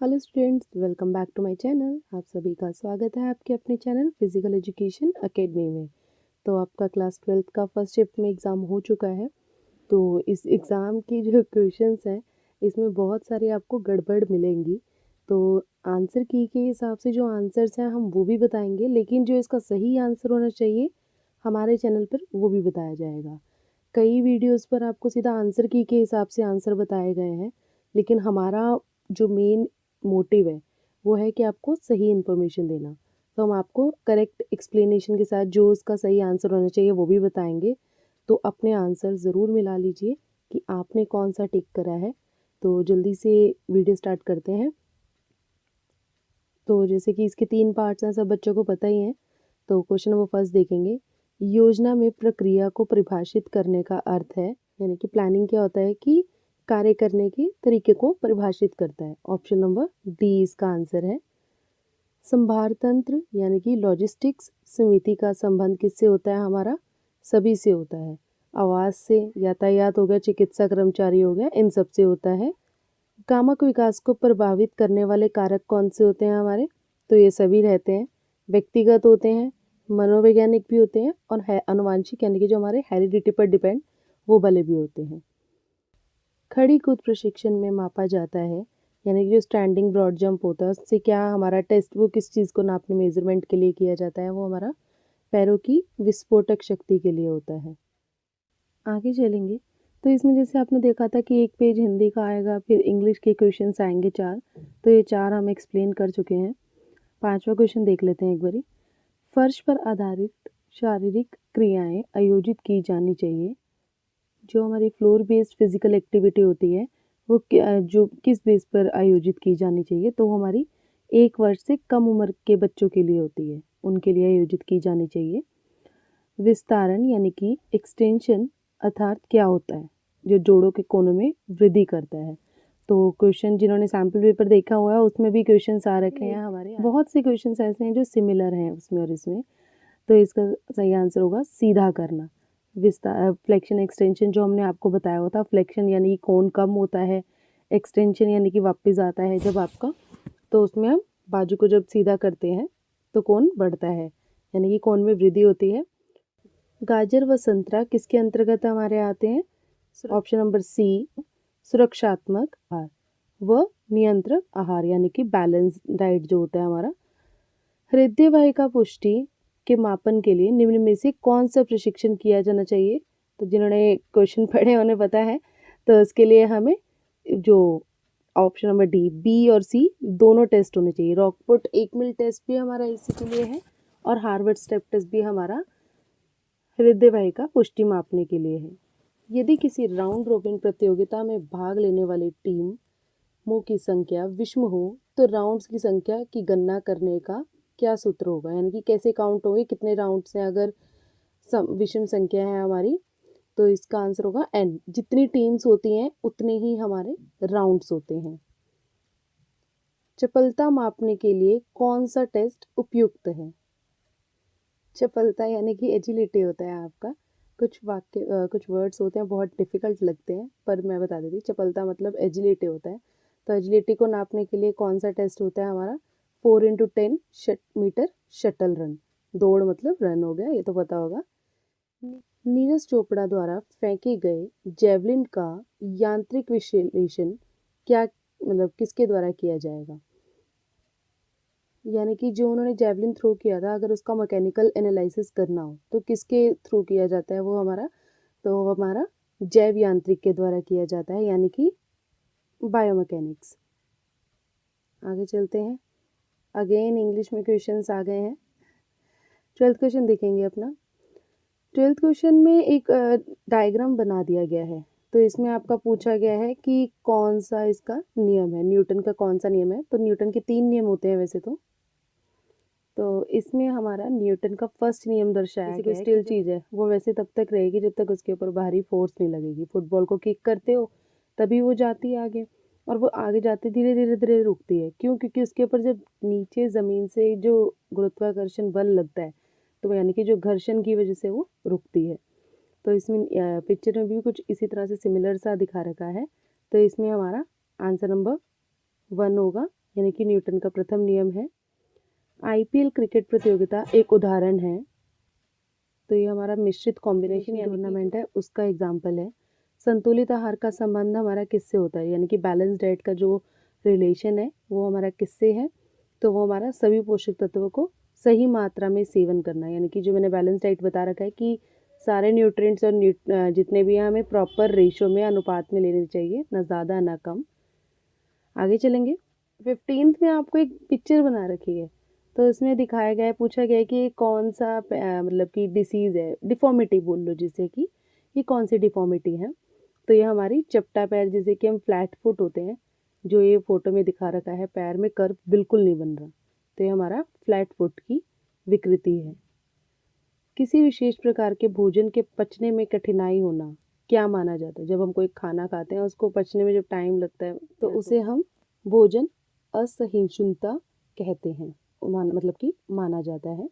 Hello students, welcome back to my channel. आप सभी का स्वागत है आपके अपने चैनल फिजिकल एजुकेशन एकेडमी में। तो आपका क्लास 12th का फर्स्ट शिफ्ट में एग्ज़ाम हो चुका है। तो इस एग्ज़ाम की जो क्वेश्चंस हैं इसमें बहुत सारे आपको गड़बड़ मिलेंगी। तो आंसर की के हिसाब से जो आंसर्स हैं हम वो भी बताएंगे, लेकिन जो इसका सही आंसर होना चाहिए हमारे चैनल पर वो भी बताया जाएगा। कई वीडियोज़ पर आपको सीधा आंसर की के हिसाब से आंसर बताए गए हैं, लेकिन हमारा जो मेन मोटिव है वो है कि आपको सही इन्फॉर्मेशन देना। तो हम आपको करेक्ट एक्सप्लेनेशन के साथ जो उसका सही आंसर होना चाहिए वो भी बताएंगे। तो अपने आंसर ज़रूर मिला लीजिए कि आपने कौन सा टिक करा है। तो जल्दी से वीडियो स्टार्ट करते हैं। तो जैसे कि इसके 3 पार्ट्स हैं, सब बच्चों को पता ही हैं। तो क्वेश्चन नंबर फर्स्ट देखेंगे। योजना में प्रक्रिया को परिभाषित करने का अर्थ है, यानी कि प्लानिंग क्या होता है कि कार्य करने के तरीके को परिभाषित करता है। ऑप्शन नंबर डी इसका आंसर है। संभार तंत्र यानी कि लॉजिस्टिक्स समिति का संबंध किससे होता है? हमारा सभी से होता है। आवास से, यातायात हो गया, चिकित्सा कर्मचारी हो गया, इन सब से होता है। कामक विकास को प्रभावित करने वाले कारक कौन से होते हैं हमारे? तो ये सभी रहते हैं। व्यक्तिगत होते हैं, मनोवैज्ञानिक भी होते हैं, और है आनुवांशिक यानी कि जो हमारे हेरिडिटी पर डिपेंड वो वाले भी होते हैं। खड़ी कूद प्रशिक्षण में मापा जाता है, यानी कि जो स्टैंडिंग ब्रॉड जंप होता है उससे क्या हमारा टेस्ट वो किस चीज़ को नापने मेजरमेंट के लिए किया जाता है? वो हमारा पैरों की विस्फोटक शक्ति के लिए होता है। आगे चलेंगे तो इसमें जैसे आपने देखा था कि एक पेज हिंदी का आएगा, फिर इंग्लिश के क्वेश्चंस आएंगे 4। तो ये 4 हम एक्सप्लेन कर चुके हैं। 5वां क्वेश्चन देख लेते हैं एक बारी। फर्श पर आधारित शारीरिक क्रियाएं आयोजित की जानी चाहिए। जो हमारी फ्लोर बेस्ड फिजिकल एक्टिविटी होती है वो जो किस बेस पर आयोजित की जानी चाहिए? तो वो हमारी 1 वर्ष से कम उम्र के बच्चों के लिए होती है, उनके लिए आयोजित की जानी चाहिए। विस्तारण यानी कि एक्सटेंशन अर्थात क्या होता है? जो जोड़ों के कोनों में वृद्धि करता है। तो क्वेश्चन जिन्होंने सैम्पल पेपर देखा हुआ है उसमें भी क्वेश्चंस आ रखे हैं हमारे। बहुत से क्वेश्चंस ऐसे हैं जो सिमिलर हैं उसमें और इसमें। तो इसका सही आंसर होगा सीधा करना। विस्तार फ्लेक्शन एक्सटेंशन जो हमने आपको बताया हुआ था। फ्लेक्शन यानी कि कोण कम होता है, एक्सटेंशन यानी कि वापस आता है जब आपका, तो उसमें हम बाजू को जब सीधा करते हैं तो कोण बढ़ता है, यानी कि कोण में वृद्धि होती है। गाजर व संतरा किसके अंतर्गत हमारे आते हैं? ऑप्शन नंबर सी सुरक्षात्मक आहार व नियंत्रक आहार, यानी कि बैलेंस डाइट जो होता है हमारा। हृदय वाहिका पुष्टि के मापन के लिए निम्न में से कौन सा प्रशिक्षण किया जाना चाहिए? तो जिन्होंने क्वेश्चन पढ़े उन्हें पता है। तो इसके लिए हमें जो ऑप्शन नंबर डी, बी और सी दोनों टेस्ट होने चाहिए। रॉकपुट 1 मिल टेस्ट भी हमारा इसी के लिए है, और हार्वर्ड स्टेप टेस्ट भी हमारा हृदय वाहिका पुष्टि मापने के लिए है। यदि किसी राउंड रोबिन प्रतियोगिता में भाग लेने वाली टीमों की संख्या विषम हो तो राउंड्स की संख्या की गणना करने का क्या सूत्र होगा? यानी कि कैसे काउंट होंगे, कितने राउंड्स हैं अगर विषम संख्या है हमारी? तो इसका आंसर होगा एन। जितनी टीम्स होती हैं उतने ही हमारे राउंड्स होते हैं। चपलता मापने के लिए कौन सा टेस्ट उपयुक्त है? चपलता यानी कि एजिलिटी होता है आपका। कुछ वाक्य कुछ वर्ड्स होते हैं बहुत डिफिकल्ट लगते हैं, पर मैं बता देती हूँ। चपलता मतलब एजिलिटी होता है। तो एजिलिटी को नापने के लिए कौन सा टेस्ट होता है हमारा? 4x10 metre shuttle run. दौड़ मतलब रन हो गया, ये तो पता होगा। नीरज चोपड़ा द्वारा फेंके गए जेवलिन का यांत्रिक विश्लेषण क्या मतलब किसके द्वारा किया जाएगा? यानी कि जो उन्होंने जेवलिन थ्रो किया था अगर उसका मैकेनिकल एनालिसिस करना हो तो किसके थ्रू किया जाता है वो हमारा? तो वो हमारा जैव यांत्रिक के द्वारा किया जाता है, यानी कि बायोमैकेनिक्स। आगे चलते हैं। अगेन इंग्लिश में क्वेश्चंस आ गए हैं। 12th क्वेश्चन देखेंगे अपना। 12th क्वेश्चन में एक डायग्राम बना दिया गया है। तो इसमें आपका पूछा गया है कि कौन सा इसका नियम है, न्यूटन का कौन सा नियम है? तो न्यूटन के 3 नियम होते हैं वैसे तो इसमें हमारा न्यूटन का फर्स्ट नियम दर्शाया गया है। कोई स्टिल चीज़ है वो वैसे तब तक रहेगी जब तक उसके ऊपर भारी फोर्स नहीं लगेगी। फुटबॉल को किक करते हो तभी वो जाती है आगे, और वो आगे जाती धीरे धीरे धीरे रुकती है। क्यों? क्योंकि उसके ऊपर जब नीचे ज़मीन से जो गुरुत्वाकर्षण बल लगता है तो यानी कि जो घर्षण की वजह से वो रुकती है। तो इसमें पिक्चर में भी कुछ इसी तरह से सिमिलर सा दिखा रखा है। तो इसमें हमारा आंसर नंबर 1 होगा, यानी कि न्यूटन का प्रथम नियम है। आईपीएल क्रिकेट प्रतियोगिता एक उदाहरण है। तो ये हमारा मिश्रित कॉम्बिनेशन टूर्नामेंट है, उसका एग्जाम्पल है। संतुलित आहार का संबंध हमारा किससे होता है, यानी कि बैलेंस डाइट का जो रिलेशन है वो हमारा किससे है, तो वो हमारा सभी पोषक तत्वों को सही मात्रा में सेवन करना है। यानी कि जो मैंने बैलेंस डाइट बता रखा है कि सारे न्यूट्रिएंट्स और जितने भी हैं हमें प्रॉपर रेशो में, अनुपात में लेने चाहिए, ना ज़्यादा ना कम। आगे चलेंगे। 15th में आपको एक पिक्चर बना रखी है, तो इसमें दिखाया गया है, पूछा गया है कि ये कौन सा मतलब कि डिसीज़ है, डिफॉर्मिटी बोल लो जिसे, कि ये कौन सी डिफॉर्मिटी है। तो ये हमारी चपटा पैर, जिसे कि हम फ्लैट फुट होते हैं, जो ये फोटो में दिखा रखा है, पैर में कर्व बिल्कुल नहीं बन रहा, तो ये हमारा फ्लैट फुट की विकृति है। किसी विशेष प्रकार के भोजन के पचने में कठिनाई होना क्या माना जाता है। जब हम कोई खाना खाते हैं उसको पचने में जब टाइम लगता है तो उसे हम भोजन असहिष्णुता कहते हैं, मतलब कि माना जाता है।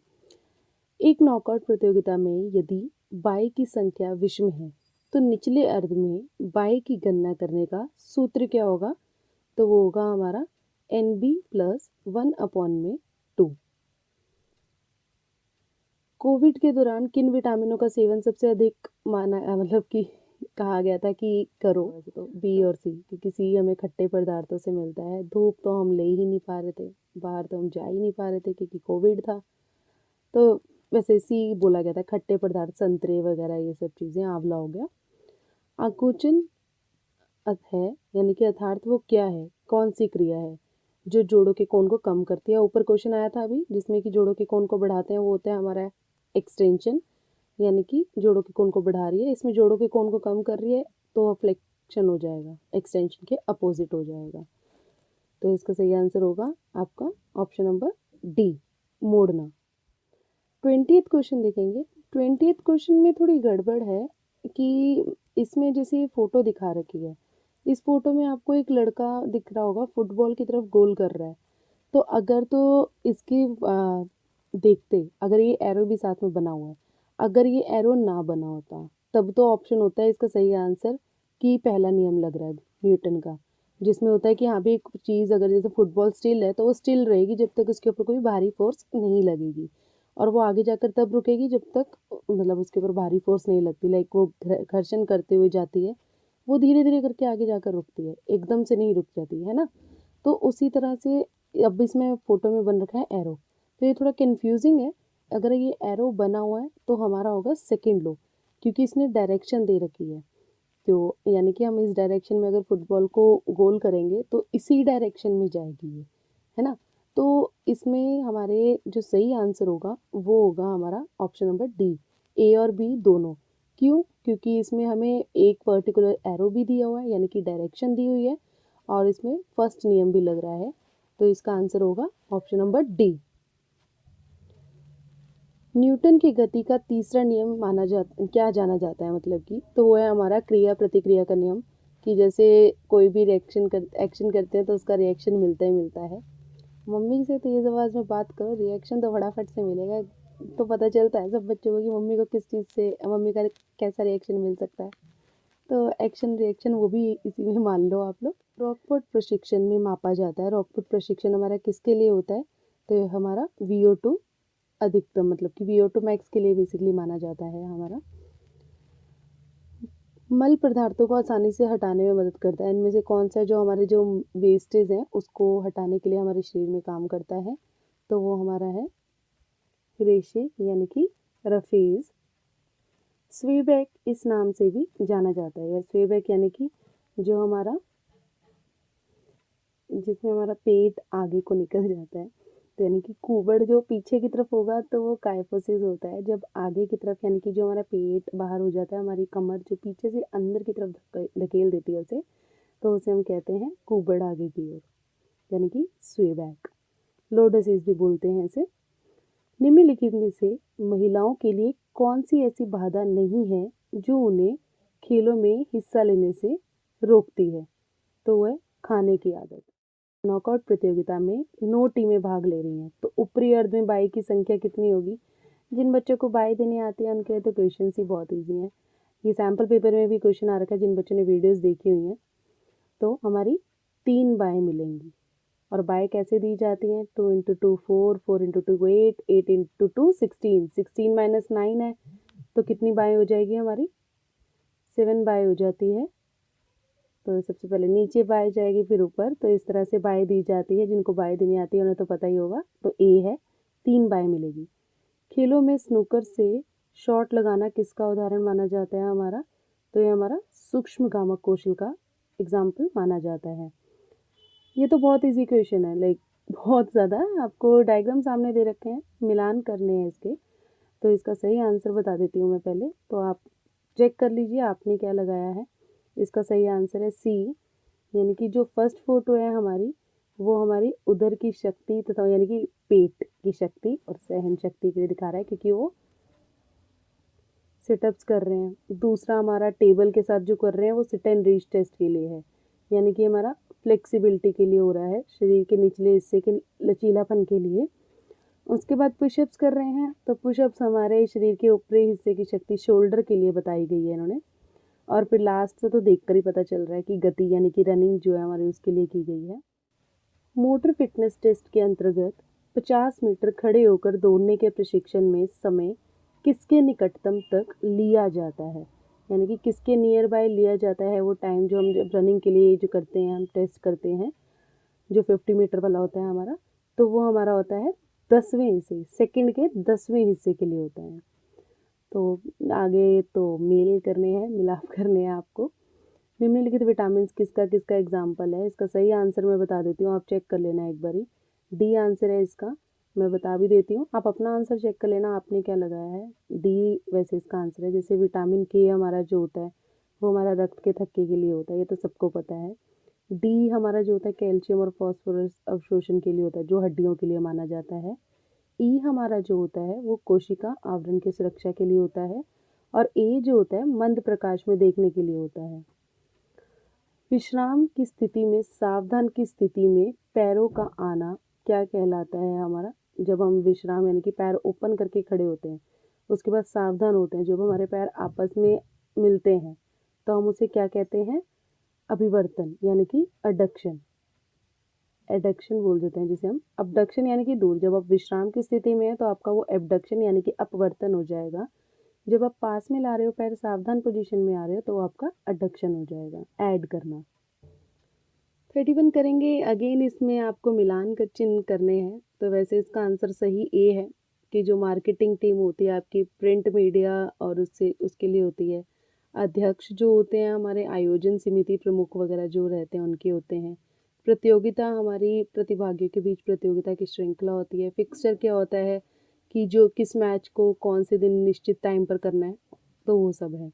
एक नॉकआउट प्रतियोगिता में यदि बाई की संख्या विषम है तो निचले अर्ध में बाई की गणना करने का सूत्र क्या होगा, तो वो होगा हमारा NB+1/2। कोविड के दौरान किन विटामिनों का सेवन सबसे अधिक मतलब कि कहा गया था कि करो, तो बी और सी, क्योंकि सी हमें खट्टे पदार्थों से मिलता है, धूप तो हम ले ही नहीं पा रहे थे, बाहर तो हम जा ही नहीं पा रहे थे क्योंकि कोविड था, तो वैसे सी बोला गया था। खट्टे पदार्थ संतरे वगैरह ये सब चीज़ें, आंवला हो गया। आकुंचन है, यानी कि अर्थात वो क्या है, कौन सी क्रिया है जो जोड़ों के कोण को कम करती है। ऊपर क्वेश्चन आया था अभी, जिसमें कि जोड़ों के कोण को बढ़ाते हैं, वो होता है हमारा एक्सटेंशन, यानी कि जोड़ों के कोण को बढ़ा रही है, इसमें जोड़ों के कोण को कम कर रही है, तो फ्लेक्शन हो जाएगा, एक्सटेंशन के अपोजिट हो जाएगा। तो इसका सही आंसर होगा आपका ऑप्शन नंबर डी, मोड़ना। 20th क्वेश्चन देखेंगे। 20th क्वेश्चन में थोड़ी गड़बड़ है कि इसमें जैसे फोटो दिखा रखी है, इस फोटो में आपको एक लड़का दिख रहा होगा फुटबॉल की तरफ गोल कर रहा है, तो अगर तो इसके देखते अगर ये एरो भी साथ में बना हुआ है, अगर ये एरो ना बना होता तब तो ऑप्शन होता है इसका सही आंसर कि पहला नियम लग रहा है न्यूटन का, जिसमें होता है कि यहाँ पे एक चीज़ अगर जैसे फुटबॉल स्टिल है तो वो स्टिल रहेगी जब तक उसके ऊपर कोई भारी फोर्स नहीं लगेगी, और वो आगे जाकर तब रुकेगी जब तक मतलब उसके ऊपर भारी फोर्स नहीं लगती, लाइक वो घर्षण करते हुए जाती है, वो धीरे धीरे करके आगे जाकर रुकती है, एकदम से नहीं रुक जाती है ना। तो उसी तरह से अब इसमें फ़ोटो में बन रखा है एरो, तो ये थोड़ा कन्फ्यूजिंग है। अगर ये एरो बना हुआ है तो हमारा होगा सेकेंड लो, क्योंकि इसने डायरेक्शन दे रखी है, तो यानी कि हम इस डायरेक्शन में अगर फुटबॉल को गोल करेंगे तो इसी डायरेक्शन में जाएगी ये, है ना। तो इसमें हमारे जो सही आंसर होगा वो होगा हमारा ऑप्शन नंबर डी, ए और बी दोनों। क्यों, क्योंकि इसमें हमें एक पर्टिकुलर एरो भी दिया हुआ है, यानी कि डायरेक्शन दी हुई है, और इसमें फर्स्ट नियम भी लग रहा है, तो इसका आंसर होगा ऑप्शन नंबर डी। न्यूटन की गति का तीसरा नियम क्या जाना जाता है, मतलब कि तो वो है हमारा क्रिया प्रतिक्रिया का नियम, कि जैसे कोई भी एक्शन करते हैं तो उसका रिएक्शन मिलता ही मिलता है। मम्मी से तेज़ आवाज़ में बात करो, रिएक्शन तो फटाफट से मिलेगा, तो पता चलता है सब बच्चों को कि मम्मी को किस चीज़ से, मम्मी का कैसा रिएक्शन मिल सकता है। तो एक्शन रिएक्शन वो भी इसी में मान लो आप लोग। रॉकपुट प्रशिक्षण में मापा जाता है, रॉकपुट प्रशिक्षण हमारा किसके लिए होता है, तो ये हमारा VO2 अधिकतम, मतलब कि VO2 मैक्स के लिए बेसिकली माना जाता है हमारा। मल पदार्थों को आसानी से हटाने में मदद करता है, इनमें से कौन सा जो हमारे जो वेस्टेज हैं उसको हटाने के लिए हमारे शरीर में काम करता है, तो वो हमारा है रेशे, यानी कि रफेज। स्वेबैक इस नाम से भी जाना जाता है, स्वेबैक यानी कि जो हमारा, जिसमें हमारा पेट आगे को निकल जाता है, तो यानी कि कुबड़ जो पीछे की तरफ होगा तो वो काइफोसिस होता है, जब आगे की तरफ यानी कि जो हमारा पेट बाहर हो जाता है, हमारी कमर जो पीछे से अंदर की तरफ धकेल देती है उसे, तो उसे हम कहते हैं कुबड़ आगे की ओर, यानी कि स्वेबैक। लोडोसिस भी बोलते हैं इसे। निम्नलिखित में से महिलाओं के लिए कौन सी ऐसी बाधा नहीं है जो उन्हें खेलों में हिस्सा लेने से रोकती है, तो वह खाने की आदत। नॉकआउट प्रतियोगिता में 9 टीमें भाग ले रही हैं, तो ऊपरी अर्ध में बाई की संख्या कितनी होगी। जिन बच्चों को बाई देनी आती है उनके लिए तो क्वेश्चन ही बहुत ईजी हैं। ये सैम्पल पेपर में भी क्वेश्चन आ रखा है, जिन बच्चों ने वीडियोस देखी हुई हैं, तो हमारी 3 बाएँ मिलेंगी, और बाय कैसे दी जाती हैं, 2 इंटू 2 4, 4 इंटू 2 8, 8 इंटू 2 16, 16 माइनस 9 है, तो कितनी बाय हो जाएगी हमारी, 7 बाय हो जाती है। तो सबसे पहले नीचे बाय जाएगी फिर ऊपर, तो इस तरह से बाय दी जाती है। जिनको बाय देनी आती है उन्हें तो पता ही होगा। तो ए है, 3 बाय मिलेगी। खेलों में स्नूकर से शॉट लगाना किसका उदाहरण माना जाता है हमारा, तो ये हमारा सूक्ष्म गामक कौशल का एग्जाम्पल माना जाता है। ये तो बहुत इजी क्वेश्चन है, लाइक बहुत ज़्यादा। आपको डायग्राम सामने दे रखे हैं, मिलान करने हैं इसके। तो इसका सही आंसर बता देती हूँ मैं पहले, तो आप चेक कर लीजिए आपने क्या लगाया है। इसका सही आंसर है सी, यानी कि जो फर्स्ट फोटो है हमारी, वो हमारी उदर की शक्ति तथा यानी कि पेट की शक्ति और सहन शक्ति के लिए दिखा रहा है, क्योंकि वो सिटअप्स कर रहे हैं। दूसरा हमारा टेबल के साथ जो कर रहे हैं वो सिट एंड रीच टेस्ट के लिए है, यानी कि हमारा फ्लेक्सिबिलिटी के लिए हो रहा है, शरीर के निचले हिस्से के लचीलापन के लिए। उसके बाद पुशअप्स कर रहे हैं, तो पुशअप्स हमारे शरीर के ऊपरी हिस्से की शक्ति शोल्डर के लिए बताई गई है इन्होंने। और फिर लास्ट से तो देखकर ही पता चल रहा है कि गति यानी कि रनिंग जो है हमारी उसके लिए की गई है। मोटर फिटनेस टेस्ट के अंतर्गत 50 मीटर खड़े होकर दौड़ने के प्रशिक्षण में समय किसके निकटतम तक लिया जाता है, यानी कि किसके नियर बाय लिया जाता है वो टाइम, जो हम जब रनिंग के लिए जो करते हैं, हम टेस्ट करते हैं जो 50 मीटर वाला होता है हमारा, तो वो हमारा होता है 10वें हिस्से, सेकंड के 10वें हिस्से के लिए होता है। तो आगे तो मेल करने हैं, मिलाप करने हैं आपको। निम्नलिखित विटामिन किसका किसका एग्जाम्पल है, इसका सही आंसर मैं बता देती हूँ, आप चेक कर लेना एक बारी। डी आंसर है इसका, मैं बता भी देती हूँ, आप अपना आंसर चेक कर लेना आपने क्या लगाया है। डी वैसे इसका आंसर है। जैसे विटामिन के हमारा जो होता है वो हमारा रक्त के थक्के के लिए होता है, ये तो सबको पता है। डी हमारा जो होता है कैल्शियम और फास्फोरस अवशोषण के लिए होता है, जो हड्डियों के लिए माना जाता है। ई हमारा जो होता है वो कोशिका आवरण की सुरक्षा के लिए होता है। और ए जो होता है मंद प्रकाश में देखने के लिए होता है। विश्राम की स्थिति में सावधान की स्थिति में पैरों का आना क्या कहलाता है हमारा, जब हम विश्राम यानी कि पैर ओपन करके खड़े होते हैं, उसके बाद सावधान होते हैं, जब हमारे पैर आपस में मिलते हैं, तो हम उसे क्या कहते हैं, अभिवर्तन यानी कि अडक्शन। एडक्शन बोल देते हैं जिसे हम। अबडक्शन यानी कि दूर, जब आप विश्राम की स्थिति में है तो आपका वो एबडक्शन यानी कि अपवर्तन हो जाएगा। जब आप पास में ला रहे हो, पैर सावधान पोजीशन में आ रहे हो, तो आपका अडक्शन हो जाएगा, ऐड करना। 31 करेंगे अगेन, इसमें आपको मिलान का चिन्ह करने हैं। तो वैसे इसका आंसर सही ए है, कि जो मार्केटिंग टीम होती है आपकी प्रिंट मीडिया और उससे उसके लिए होती है। अध्यक्ष जो होते हैं हमारे आयोजन समिति प्रमुख वगैरह जो रहते हैं उनके होते हैं। प्रतियोगिता हमारी प्रतिभागियों के बीच प्रतियोगिता की श्रृंखला होती है। फिक्सचर क्या होता है कि जो किस मैच को कौन से दिन निश्चित टाइम पर करना है, तो वो सब है।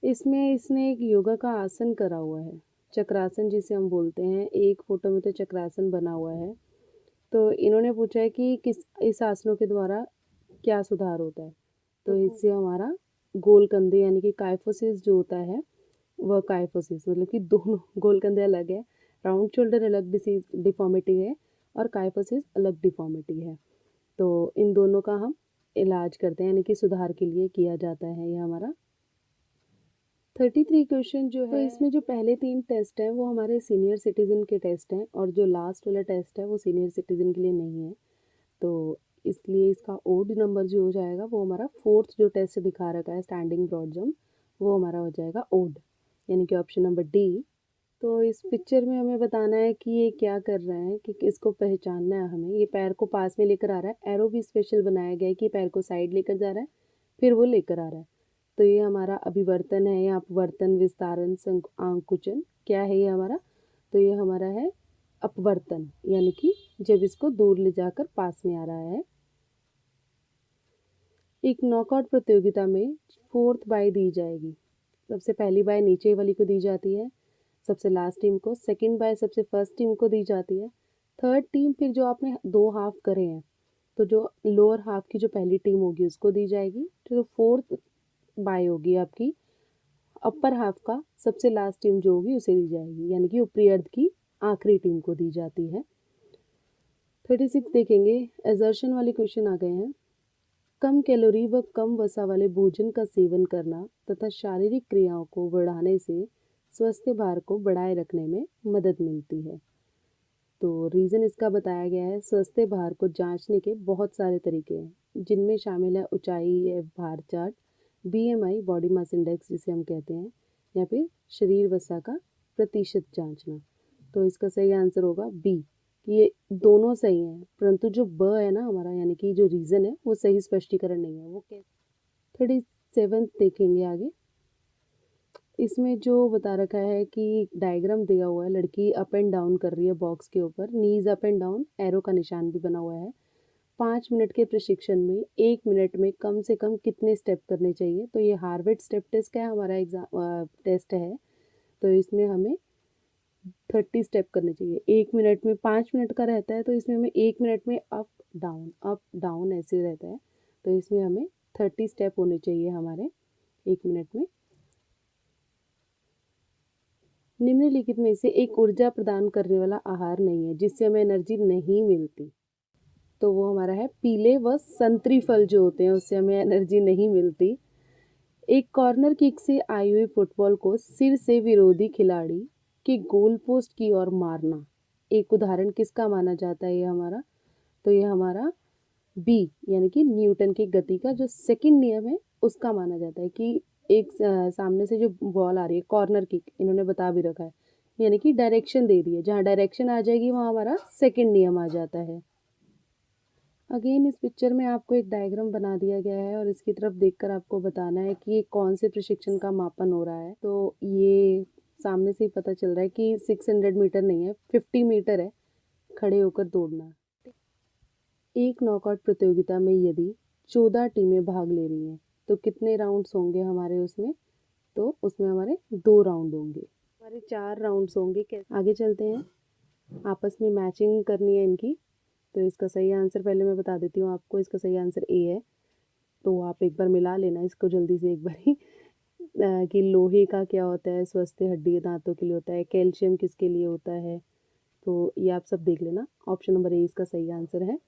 इसमें इसने एक योगा का आसन करा हुआ है, चक्रासन जिसे हम बोलते हैं। एक फोटो में तो चक्रासन बना हुआ है। तो इन्होंने पूछा है कि किस इस आसनों के द्वारा क्या सुधार होता है, तो इससे हमारा गोल कंधे यानी कि काइफोसिस जो होता है, वह काइफोसिस मतलब कि दोनों गोल कंधे अलग है, राउंड शोल्डर अलग डिसीज डिफॉर्मिटी है और काइफोसिस अलग डिफॉर्मिटी है। तो इन दोनों का हम इलाज करते हैं, यानी कि सुधार के लिए किया जाता है ये हमारा। 33 क्वेश्चन जो है, तो इसमें जो पहले 3 टेस्ट हैं वो हमारे सीनियर सिटीजन के टेस्ट हैं, और जो लास्ट वाला टेस्ट है वो सीनियर सिटीजन के लिए नहीं है। तो इसलिए इसका ओड नंबर जो हो जाएगा वो हमारा 4th जो टेस्ट दिखा रखा है स्टैंडिंग ब्रॉड जंप, वो हमारा हो जाएगा ओड, यानी कि ऑप्शन नंबर डी। तो इस पिक्चर में हमें बताना है कि ये क्या कर रहा है, कि इसको पहचानना है हमें। ये पैर को पास में लेकर आ रहा है, एरो भी स्पेशल बनाया गया है कि पैर को साइड लेकर जा रहा है, फिर वो लेकर आ रहा है। तो ये हमारा अभिवर्तन है या अपवर्तन, विस्तारन, आंकुचन, क्या है ये हमारा, तो ये हमारा है अपवर्तन, यानी कि जब इसको दूर ले जाकर पास में आ रहा है। एक नॉकआउट प्रतियोगिता में 4th बाय दी जाएगी। सबसे पहली बाय नीचे वाली को दी जाती है, सबसे लास्ट टीम को। सेकंड बाय सबसे फर्स्ट टीम को दी जाती है। थर्ड टीम फिर जो आपने 2 हाफ करे हैं, तो जो लोअर हाफ की जो पहली टीम होगी उसको दी जाएगी। तो 4th बाय होगी आपकी अपर हाफ का सबसे लास्ट टीम जो होगी उसे दी जाएगी, यानी कि ऊपरी अर्ध की आखिरी टीम को दी जाती है। 36 देखेंगे, एजर्शन वाले क्वेश्चन आ गए हैं। कम कैलोरी व कम वसा वाले भोजन का सेवन करना तथा शारीरिक क्रियाओं को बढ़ाने से स्वास्थ्य भार को बढ़ाए रखने में मदद मिलती है। तो रीज़न इसका बताया गया है, स्वस्थ भार को जांचने के बहुत सारे तरीके हैं, जिनमें शामिल है ऊंचाई या भार chart, BMI body mass index जिसे हम कहते हैं, या फिर शरीर वसा का प्रतिशत जांचना। तो इसका सही आंसर होगा बी, कि ये दोनों सही हैं, परंतु जो ब है ना हमारा, यानी कि जो रीज़न है वो सही स्पष्टीकरण नहीं है। वो कैसे? 37 देखेंगे आगे। इसमें जो बता रखा है कि डायग्राम दिया हुआ है, लड़की अप एंड डाउन कर रही है बॉक्स के ऊपर, नीज अप एंड डाउन, एरो का निशान भी बना हुआ है। 5 मिनट के प्रशिक्षण में 1 मिनट में कम से कम कितने स्टेप करने चाहिए? तो ये हार्वर्ड स्टेप टेस्ट का हमारा टेस्ट है। तो इसमें हमें 30 स्टेप करने चाहिए। 1 मिनट में 5 मिनट का रहता है, तो इसमें हमें 1 मिनट में अप डाउन ऐसे रहता है। तो इसमें हमें 30 स्टेप होने चाहिए हमारे 1 मिनट में। निम्नलिखित में से एक ऊर्जा प्रदान करने वाला आहार नहीं है, जिससे हमें एनर्जी नहीं मिलती। तो वो हमारा है पीले व संतरी फल जो होते हैं, उससे हमें एनर्जी नहीं मिलती। एक कॉर्नर किक से आई हुई फुटबॉल को सिर से विरोधी खिलाड़ी के गोल पोस्ट की ओर मारना एक उदाहरण किसका माना जाता है? ये हमारा, तो ये हमारा बी, यानी कि न्यूटन की गति का जो सेकंड नियम है उसका माना जाता है, कि एक सामने से जो बॉल आ रही है, कॉर्नर किक इन्होंने बता भी रखा है, यानी कि डायरेक्शन दे दी है, जहाँ डायरेक्शन आ जाएगी वहाँ हमारा सेकंड नियम आ जाता है। अगेन इस पिक्चर में आपको एक डायग्राम बना दिया गया है और इसकी तरफ देखकर आपको बताना है कि ये कौन से प्रशिक्षण का मापन हो रहा है। तो ये सामने से ही पता चल रहा है कि 600 मीटर नहीं है, 50 मीटर है, खड़े होकर दौड़ना। एक नॉकआउट प्रतियोगिता में यदि 14 टीमें भाग ले रही हैं, तो कितने राउंड्स होंगे हमारे उसमें? तो उसमें हमारे 2 राउंड होंगे, हमारे 4 राउंड्स होंगे। कैसे? आगे चलते हैं, आपस में मैचिंग करनी है इनकी। तो इसका सही आंसर पहले मैं बता देती हूँ आपको, इसका सही आंसर ए है। तो आप एक बार मिला लेना इसको जल्दी से एक बार ही कि लोहे का क्या होता है, स्वस्थ हड्डी दांतों के लिए होता है, कैल्शियम किसके लिए होता है। तो ये आप सब देख लेना, ऑप्शन नंबर ए इसका सही आंसर है।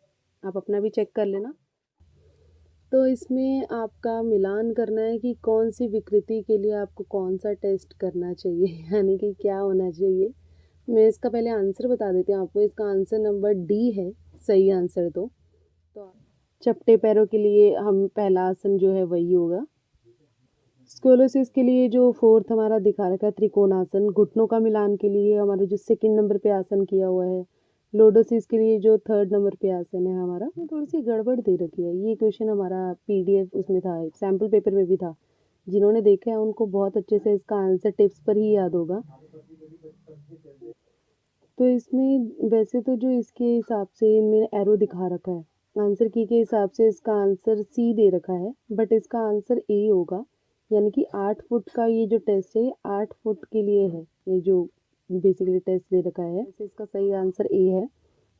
आप अपना भी चेक कर लेना। तो इसमें आपका मिलान करना है कि कौन सी विकृति के लिए आपको कौन सा टेस्ट करना चाहिए यानी कि क्या होना चाहिए। मैं इसका पहले आंसर बता देती हूँ आपको, इसका आंसर नंबर डी है सही आंसर। तो चपटे पैरों के लिए हम पहला आसन जो है वही होगा। स्कोलोसिस के लिए जो फोर्थ हमारा दिखा रखा है त्रिकोणासन, घुटनों का मिलान के लिए हमारे जो सेकंड नंबर पे आसन किया हुआ है। लोडोसिस के लिए जो थर्ड नंबर पे आसन है हमारा, वो थोड़ी सी गड़बड़ दे रखी है। ये क्वेश्चन हमारा पीडीएफ उसमें था, सैम्पल पेपर में भी था। जिन्होंने देखा है उनको बहुत अच्छे से इसका आंसर टिप्स पर ही याद होगा। तो इसमें वैसे तो जो इसके हिसाब से इनमें एरो दिखा रखा है, आंसर की के हिसाब से इसका आंसर सी दे रखा है, बट इसका आंसर ए होगा। यानी कि 8 फुट का ये जो टेस्ट है, ये 8 फुट के लिए है, ये जो बेसिकली टेस्ट दे रखा है। वैसे इसका सही आंसर ए है,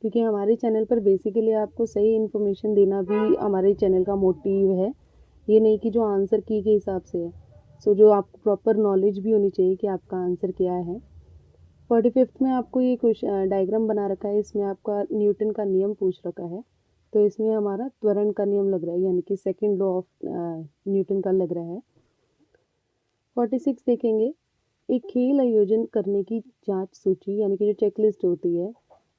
क्योंकि हमारे चैनल पर बेसिकली आपको सही इन्फॉर्मेशन देना भी हमारे चैनल का मोटिव है। ये नहीं कि जो आंसर की के हिसाब से है। सो जो आपको प्रॉपर नॉलेज भी होनी चाहिए कि आपका आंसर क्या है। 45th में आपको ये क्वेश्चन डायग्राम बना रखा है, इसमें आपका न्यूटन का नियम पूछ रखा है। तो इसमें हमारा त्वरण का नियम लग रहा है, यानी कि सेकंड लॉ ऑफ न्यूटन का लग रहा है। 46 देखेंगे, एक खेल आयोजन करने की जांच सूची, यानी कि जो चेकलिस्ट होती है,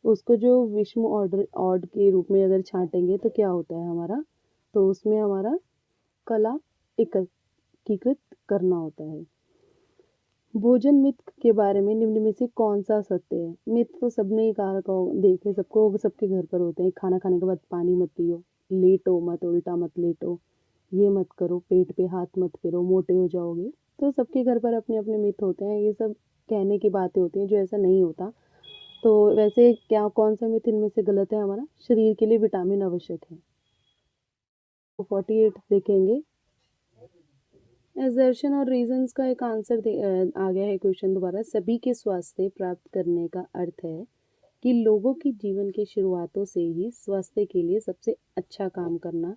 उसको जो विषम ऑर्डर ऑड के रूप में अगर छांटेंगे तो क्या होता है हमारा? तो उसमें हमारा कला एकीकृत करना होता है। भोजन मिथ के बारे में निम्न में से कौन सा सत्य है? मिथ तो सबने ही कहा रखा हो, देखे सबको, सबके घर पर होते हैं। खाना खाने के बाद पानी मत पियो, लेटो मत, उल्टा मत लेटो, ये मत करो, पेट पे हाथ मत फेरो, मोटे हो जाओगे। तो सबके घर पर अपने अपने मिथ होते हैं, ये सब कहने की बातें होती हैं जो ऐसा नहीं होता। तो वैसे क्या कौन सा मिथ इनमें से गलत है हमारा? शरीर के लिए विटामिन आवश्यक है। तो 48 देखेंगे, एजर्शन और रीजंस का एक आंसर आ गया है क्वेश्चन दोबारा। सभी के स्वास्थ्य प्राप्त करने का अर्थ है कि लोगों की जीवन की शुरुआतों से ही स्वास्थ्य के लिए सबसे अच्छा काम करना,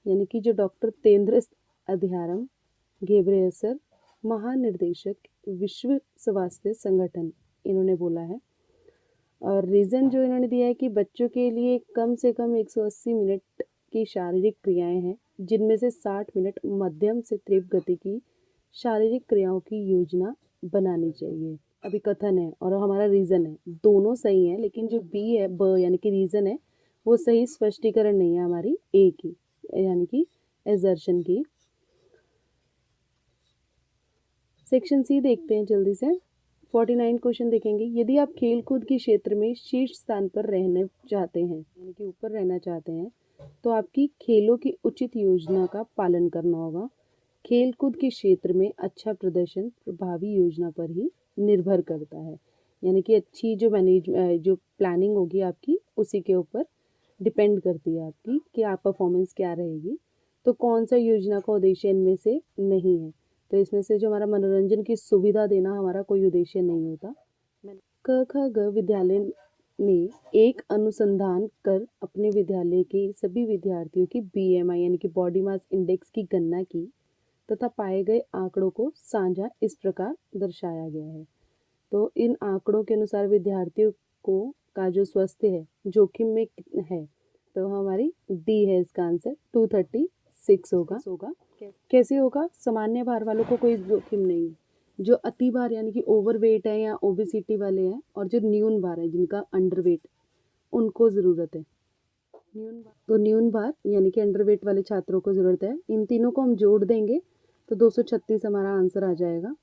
यानी कि जो डॉक्टर तेंद्रस अध्यारम घेब्रेयसर, महानिर्देशक विश्व स्वास्थ्य संगठन, इन्होंने बोला है। और रीज़न जो इन्होंने दिया है कि बच्चों के लिए कम से कम 180 मिनट की शारीरिक क्रियाएं हैं, जिनमें से 60 मिनट मध्यम से तीव्र गति की शारीरिक क्रियाओं की योजना बनानी चाहिए। अभिकथन है और हमारा रीज़न है, दोनों सही हैं, लेकिन जो बी है ब यानी कि रीज़न है, वो सही स्पष्टीकरण नहीं है हमारी ए की, यानी कि एजर्शन की। सेक्शन सी देखते हैं जल्दी से। 49 क्वेश्चन देखेंगे। यदि आप खेल कूद के क्षेत्र में शीर्ष स्थान पर रहना चाहते हैं, यानी कि ऊपर रहना चाहते हैं, तो आपकी खेलों की उचित योजना का पालन करना होगा। खेल कूद के क्षेत्र में अच्छा प्रदर्शन प्रभावी योजना पर ही निर्भर करता है, यानी कि अच्छी जो प्लानिंग होगी आपकी, उसी के ऊपर डिपेंड करती है आपकी कि आप परफॉर्मेंस क्या रहेगी। तो कौन सा योजना का उद्देश्य इनमें से नहीं है, तो इसमें से जो हमारा मनोरंजन की सुविधा देना हमारा कोई उद्देश्य नहीं होता। क ख ग विद्यालय ने एक अनुसंधान कर अपने विद्यालय के सभी विद्यार्थियों की बीएमआई यानी कि बॉडी मास इंडेक्स की गणना की तथा पाए गए आंकड़ों को साझा इस प्रकार दर्शाया गया है। तो इन आंकड़ों के अनुसार विद्यार्थियों को का जो स्वास्थ्य है जोखिम में है, तो हमारी डी है इसका आंसर 236 होगा। कैसे होगा? सामान्य भार वालों को कोई जोखिम नहीं है, जो अति भार यानी कि ओवर वेट है या ओबेसिटी वाले हैं, और जो न्यून भार है जिनका अंडर वेट, उनको ज़रूरत है। तो न्यून भार यानी कि अंडर वेट वाले छात्रों को ज़रूरत है। इन तीनों को हम जोड़ देंगे तो 236 हमारा आंसर आ जाएगा।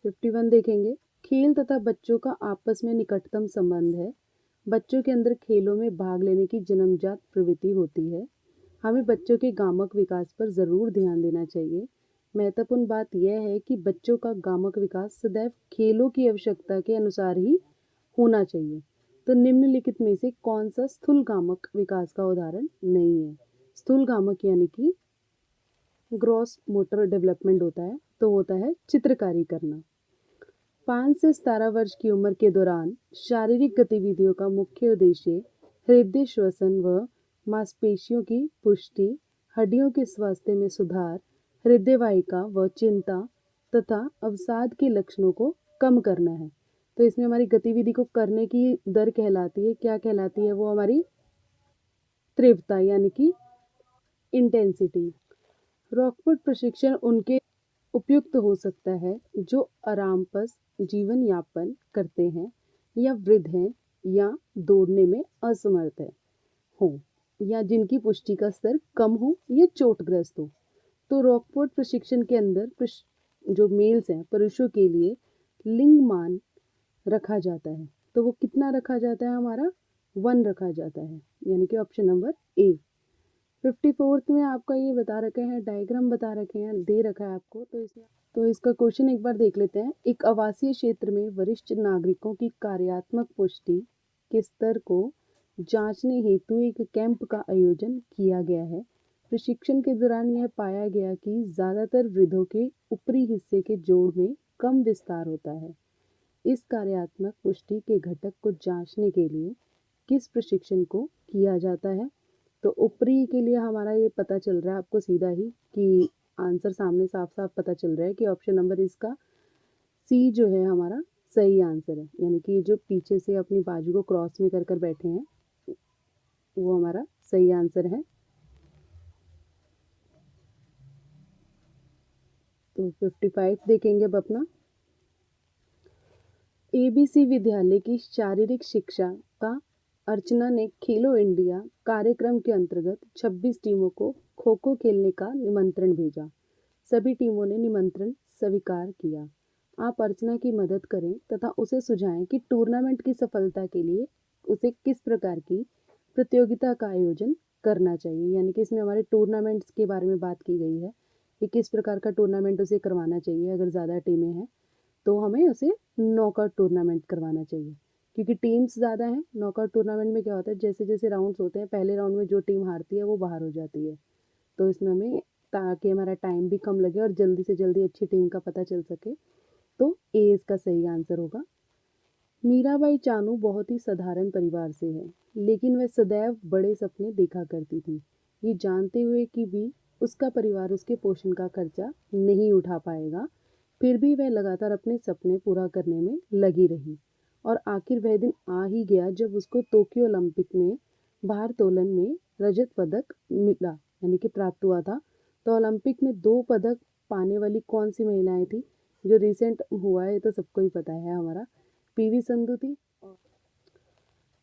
51 देखेंगे। खेल तथा बच्चों का आपस में निकटतम संबंध है। बच्चों के अंदर खेलों में भाग लेने की जन्मजात प्रवृत्ति होती है। हमें बच्चों के गामक विकास पर ज़रूर ध्यान देना चाहिए। महत्वपूर्ण बात यह है कि बच्चों का गामक विकास सदैव खेलों की आवश्यकता के अनुसार ही होना चाहिए। तो निम्नलिखित में से कौन सा स्थूल गामक विकास का उदाहरण नहीं है? स्थूल गामक यानी कि ग्रॉस मोटर डेवलपमेंट होता है, तो होता है चित्रकारी करना। 5 से 17 वर्ष की उम्र के दौरान शारीरिक गतिविधियों का मुख्य उद्देश्य हृदय श्वसन व मांसपेशियों की पुष्टि, हड्डियों के स्वास्थ्य में सुधार, हृदय वाहिका व चिंता तथा अवसाद के लक्षणों को कम करना है। तो इसमें हमारी गतिविधि को करने की दर कहलाती है, क्या कहलाती है वो? हमारी तीव्रता यानी कि इंटेंसिटी। रॉकपुट प्रशिक्षण उनके उपयुक्त हो सकता है जो आरामपस जीवन यापन करते हैं या वृद्ध हैं या दौड़ने में असमर्थ है हो, या जिनकी पुष्टि का स्तर कम हो या चोटग्रस्त हो। तो रॉकफोर्ट प्रशिक्षण के अंदर जो मेल्स हैं, पुरुषों के लिए लिंग मान रखा जाता है, तो वो कितना रखा जाता है? हमारा 1 रखा जाता है, यानी कि ऑप्शन नंबर ए। 54th में आपका ये बता रखे हैं, डायग्राम बता रखे हैं, दे रखा है आपको, तो इसका क्वेश्चन एक बार देख लेते हैं। एक आवासीय क्षेत्र में वरिष्ठ नागरिकों की कार्यात्मक पुष्टि के स्तर को जांचने हेतु एक कैंप का आयोजन किया गया है। प्रशिक्षण के दौरान यह पाया गया कि ज़्यादातर वृद्धों के ऊपरी हिस्से के जोड़ में कम विस्तार होता है। इस कार्यात्मक पुष्टि के घटक को जांचने के लिए किस प्रशिक्षण को किया जाता है? तो ऊपरी के लिए हमारा ये पता चल रहा है आपको सीधा ही कि आंसर सामने साफ साफ पता चल रहा है कि ऑप्शन नंबर इसका सी जो है हमारा सही आंसर है, यानी कि जो पीछे से अपनी बाजू को क्रॉस में कर कर बैठे हैं वो हमारा सही आंसर है। तो 55 देखेंगे अब अपना। एबीसी विद्यालय की शारीरिक शिक्षा का अर्चना ने खेलो इंडिया कार्यक्रम के अंतर्गत 26 टीमों को खो खो खेलने का निमंत्रण भेजा। सभी टीमों ने निमंत्रण स्वीकार किया। आप अर्चना की मदद करें तथा उसे सुझाएं कि टूर्नामेंट की सफलता के लिए उसे किस प्रकार की प्रतियोगिता का आयोजन करना चाहिए, यानी कि इसमें हमारे टूर्नामेंट्स के बारे में बात की गई है कि किस प्रकार का टूर्नामेंट उसे करवाना चाहिए। अगर ज़्यादा टीमें हैं तो हमें उसे नॉकआउट टूर्नामेंट करवाना चाहिए, क्योंकि टीम्स ज़्यादा हैं। नॉकआउट टूर्नामेंट में क्या होता है, जैसे जैसे राउंड्स होते हैं, पहले राउंड में जो टीम हारती है वो बाहर हो जाती है। तो इसमें हमें, ताकि हमारा टाइम भी कम लगे और जल्दी से जल्दी अच्छी टीम का पता चल सके, तो ए इसका सही आंसर होगा। मीराबाई चानू बहुत ही साधारण परिवार से है, लेकिन वह सदैव बड़े सपने देखा करती थी, ये जानते हुए कि भी उसका परिवार उसके पोषण का खर्चा नहीं उठा पाएगा। फिर भी वह लगातार अपने सपने पूरा करने में लगी रही और आखिर वह दिन आ ही गया जब उसको टोक्यो ओलंपिक में भारोत्तोलन में रजत पदक मिला, यानी कि प्राप्त हुआ था। तो ओलंपिक में 2 पदक पाने वाली कौन सी महिलाएं थी? जो रिसेंट हुआ है ये तो सबको ही पता है हमारा, पीवी संधू थी।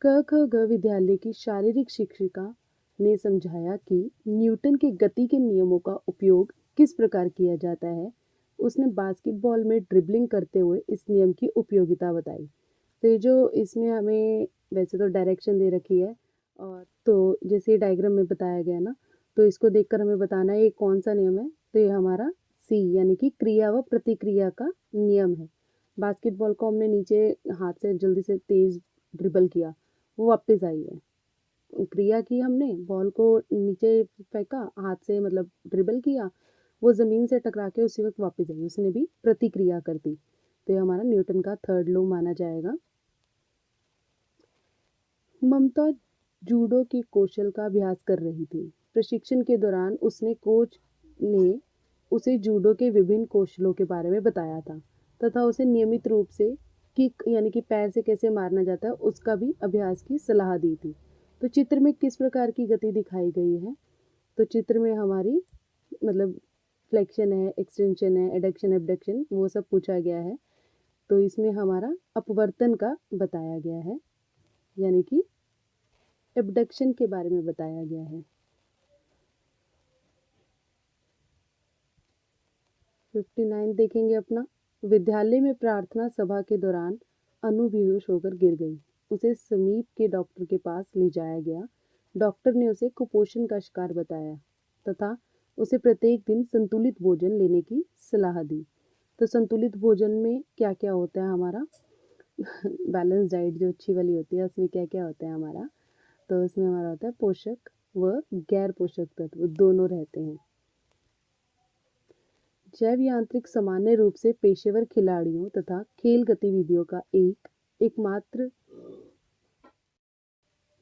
क ख ग विद्यालय की शारीरिक शिक्षिका ने समझाया कि न्यूटन के गति के नियमों का उपयोग किस प्रकार किया जाता है। उसने बास्केटबॉल में ड्रिबलिंग करते हुए इस नियम की उपयोगिता बताई। तो ये जो इसमें हमें वैसे तो डायरेक्शन दे रखी है, और तो जैसे डायग्राम में बताया गया ना, तो इसको देखकर हमें बताना है ये कौन सा नियम है। तो ये हमारा सी यानी कि क्रिया व प्रतिक्रिया का नियम है। बास्केटबॉल को हमने नीचे हाथ से जल्दी से तेज ड्रिबल किया, वो वापस आई है। क्रिया की हमने, बॉल को नीचे फेंका हाथ से, मतलब ड्रिबल किया, वो ज़मीन से टकरा के उसी वक्त वापस आई, उसने भी प्रतिक्रिया कर दी। तो ये हमारा न्यूटन का थर्ड लॉ माना जाएगा। ममता जूडो के कौशल का अभ्यास कर रही थी। प्रशिक्षण के दौरान उसने कोच ने उसे जूडो के विभिन्न कौशलों के बारे में बताया था तथा उसे नियमित रूप से किक यानी कि पैर से कैसे मारना जाता है उसका भी अभ्यास की सलाह दी थी। तो चित्र में किस प्रकार की गति दिखाई गई है। तो चित्र में हमारी मतलब फ्लेक्शन है, एक्सटेंशन है, एडक्शन एबडक्शन, वो सब पूछा गया है। तो इसमें हमारा अपवर्तन का बताया गया है, यानी कि एबडक्शन के बारे में बताया गया है। 59 देखेंगे अपना। विद्यालय में प्रार्थना सभा के दौरान अनु बेहोश होकर गिर गई। उसे समीप के डॉक्टर के पास ले जाया गया। डॉक्टर ने उसे कुपोषण का शिकार बताया तथा उसे प्रत्येक दिन संतुलित भोजन लेने की सलाह दी। तो संतुलित भोजन में क्या क्या होता है हमारा बैलेंस डाइट जो अच्छी वाली होती है, उसमें क्या क्या होता है हमारा। तो उसमें हमारा होता है पोषक व गैर पोषक तत्व दोनों रहते हैं। जैव यांत्रिक सामान्य रूप से पेशेवर खिलाड़ियों तथा खेल गतिविधियों का एकमात्र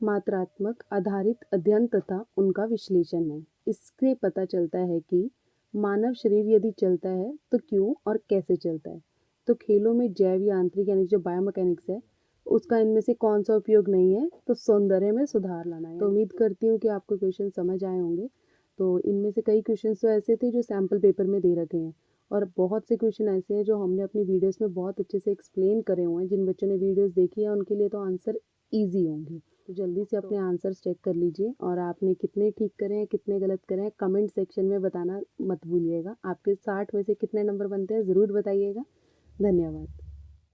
मात्रात्मक आधारित अध्ययन तथा उनका विश्लेषण है। इससे पता चलता है कि मानव शरीर यदि चलता है तो क्यों और कैसे चलता है। तो खेलों में जैव यांत्रिक यानी जो बायोमैकेनिक्स है उसका इनमें से कौन सा उपयोग नहीं है, तो सौंदर्य में सुधार लाना है। तो उम्मीद करती हूँ कि आपको क्वेश्चन समझ आए होंगे। तो इनमें से कई क्वेश्चन तो ऐसे थे जो सैम्पल पेपर में दे रखे हैं, और बहुत से क्वेश्चन ऐसे हैं जो हमने अपनी वीडियोस में बहुत अच्छे से एक्सप्लेन करे हुए हैं। जिन बच्चों ने वीडियोस देखी है उनके लिए तो आंसर ईजी होंगे। तो जल्दी से अपने आंसर्स चेक कर लीजिए, और आपने कितने ठीक करे हैं कितने गलत करे हैं कमेंट सेक्शन में बताना मत भूलिएगा। आपके 60 में से कितने नंबर बनते हैं ज़रूर बताइएगा। धन्यवाद।